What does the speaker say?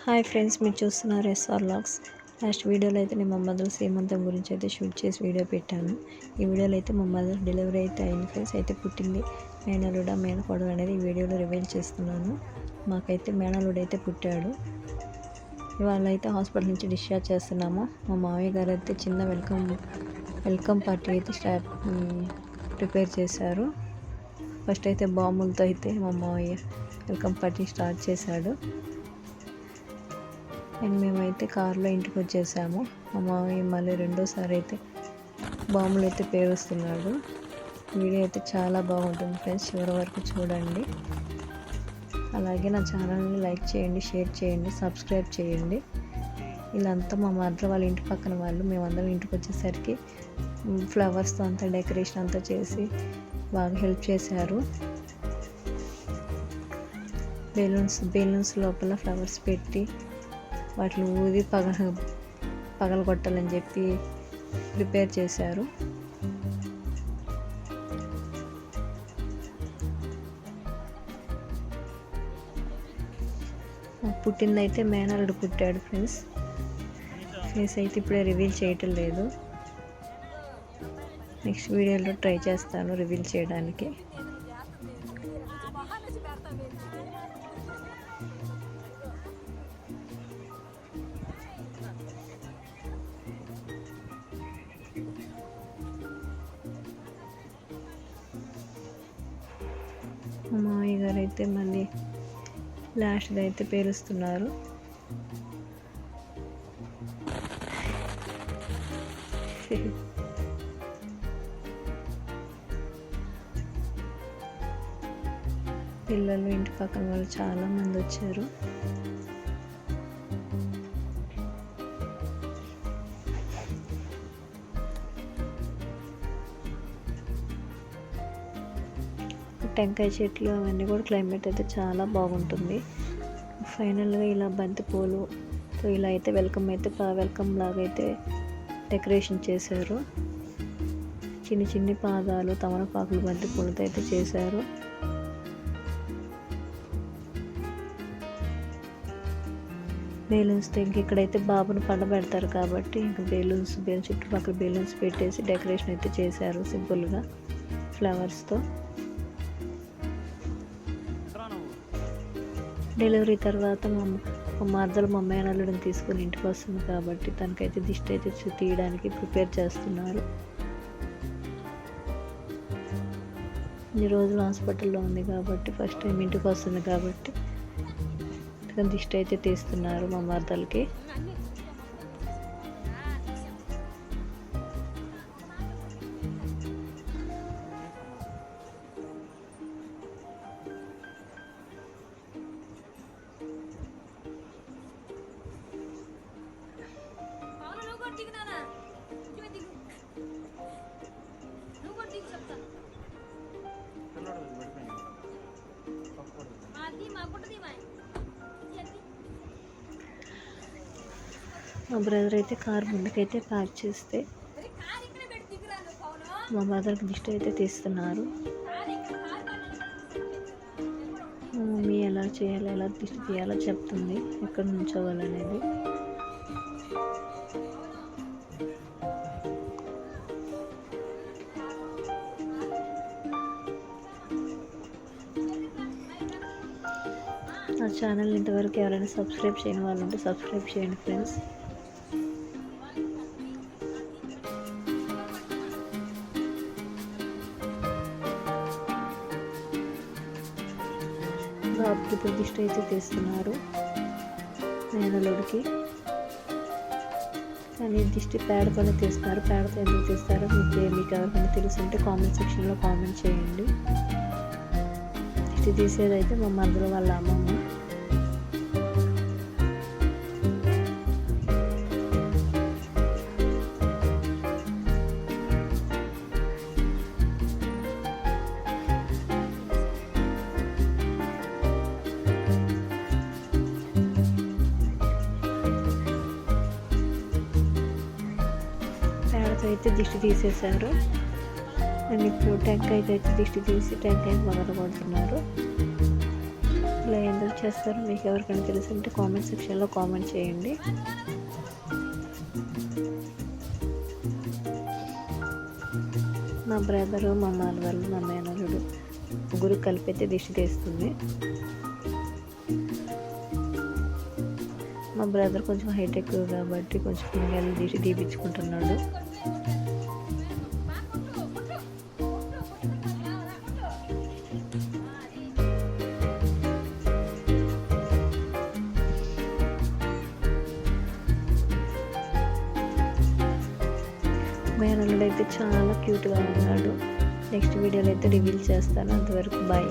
Hi friends, మీరు చూస్తున్నారు SR logs. Last వీడియోలో అయితే నేను మా మదర్ సీమంతం గురించి అయితే షూట్ చేసి వీడియో పెట్టాను. ఈ వీడియోలో అయితే మా మదర్ డెలివరీ అయితే అయింది ఫ్రెండ్స్. అయితే పుట్టింది మేనలుడ మేనకోడలు అనేది ఈ వీడియోలో రివీల్ చేస్తున్నాను. మాకైతే మేనలుడు అయితే పుట్టాడు. ఇవాళ అయితే హాస్పిటల్ నుంచి డిశ్చార్జ్ చేస్తున్నాము. మా మామయ్య గారు అయితే చిన్న వెల్కమ్ పార్టీ అయితే ప్రిపేర్ చేశారు. ఫస్ట్ అయితే బాంబులతో అయితే మా మామయ్య వెల్కమ్ పార్టీ స్టార్ట్ చేశాడు. అండ్ మేమైతే కారులో ఇంటికి వచ్చేసాము. మా మామయ్య మళ్ళీ రెండోసారి అయితే బాంబులు అయితే పేరుస్తున్నాడు. వీడియో అయితే చాలా బాగుంటుంది ఫ్రెండ్స్, చివరి వరకు చూడండి. అలాగే నా ఛానల్ని లైక్ చేయండి, షేర్ చేయండి, సబ్స్క్రైబ్ చేయండి. వీళ్ళంతా మా మదర్ వాళ్ళ ఇంటి పక్కన వాళ్ళు. మేమందరం ఇంటికి వచ్చేసరికి ఫ్లవర్స్తో అంతా డెకరేషన్ అంతా చేసి బాగా హెల్ప్ చేశారు. బెలూన్స్ లోపల ఫ్లవర్స్ పెట్టి వాటిని ఊది పగలగొట్టాలని చెప్పి ప్రిపేర్ చేశారు. పుట్టిందైతే మేనల్లుడు పుట్టాడు ఫ్రెండ్స్. ఫేస్ అయితే ఇప్పుడే రివీల్ చేయటం లేదు. నెక్స్ట్ వీడియోలో ట్రై చేస్తాను రివీల్ చేయడానికి. మా మామయ్య గారు అయితే మళ్ళీ లాస్ట్ది అయితే పేరుస్తున్నారు. పిల్లలు ఇంటి పక్కన వాళ్ళు చాలా మంది వచ్చారు. టెంకాయ చెట్లు అవన్నీ కూడా క్లైమేట్ అయితే చాలా బాగుంటుంది. ఫైనల్గా ఇలా బంతి పూలుతో ఇలా అయితే వెల్కమ్ లాగా అయితే డెకరేషన్ చేశారు. చిన్ని పాదాలు తమలపాకులు బంతి పూలతో అయితే చేశారు. బెలూన్స్తో ఇక్కడైతే బాబును పండబెడతారు కాబట్టి ఇంకా బెలూన్స్ చుట్టుపక్కల బెలూన్స్ పెట్టేసి డెకరేషన్ అయితే చేశారు సింపుల్గా ఫ్లవర్స్తో. డెలివరీ తర్వాత మా మదర్ మా మేనల్లుడిని తీసుకొని ఇంటికి వస్తుంది కాబట్టి తనకైతే దిష్టి అయితే తీయడానికి ప్రిపేర్ చేస్తున్నారు. ఇన్ని రోజులు హాస్పిటల్లో ఉంది కాబట్టి ఫస్ట్ టైం ఇంటికి వస్తుంది కాబట్టి దిష్టి అయితే తీస్తున్నారు మా మదర్కి. మా బ్రదర్ అయితే కారు ముందుకైతే ప్యాక్ చేస్తే మా మదర్కి దిష్టి అయితే తీస్తున్నారు. మమ్మీ ఎలా చేయాలి, ఎలా దిష్టి తీయాలో చెప్తుంది, ఎక్కడ నుంచోవాలనేది. నా ఛానల్ ఇంతవరకు ఎవరైనా సబ్స్క్రైబ్ చేయని వాళ్ళు ఉంటే సబ్స్క్రైబ్ చేయండి ఫ్రెండ్స్. బాబుకి ప్రతిష్ట అయితే తీస్తున్నారు మేనలుడికి. కానీ దిష్టి పేడతోనే తీస్తున్నారు. పేడతో ఎందుకు తీస్తారో మీకు ఎవరికైనా తెలుసుంటే కామెంట్ సెక్షన్లో కామెంట్ చేయండి. దిష్టి తీసేదైతే మా మదర్ వాళ్ళ అమ్మమ్మ. అయితే దిష్టి తీసేశారు. అండ్ ఇప్పుడు టెంకాయ అయితే దిష్టి తీసి టెంకాయ పగలగొడుతున్నారు. ఇలా ఎందుకు చేస్తారో మీకు ఎవరికైనా తెలుసుంటే కామెంట్ సెక్షన్లో కామెంట్ చేయండి. మా బ్రదరు, మా మామగారు, మా మేనల్లుడు ముగ్గురు కలిపి అయితే దిష్టి తీస్తుంది. మా బ్రదర్ కొంచెం హైట్ ఎక్కువ కాబట్టి కొంచెం ఫింగర్లు దిష్టి తీపించుకుంటున్నాడు. మేనల్లుడు అయితే చాలా క్యూట్గా ఉన్నాడు. నెక్స్ట్ వీడియోలో అయితే రివీల్ చేస్తాను. అంతవరకు బాయ్.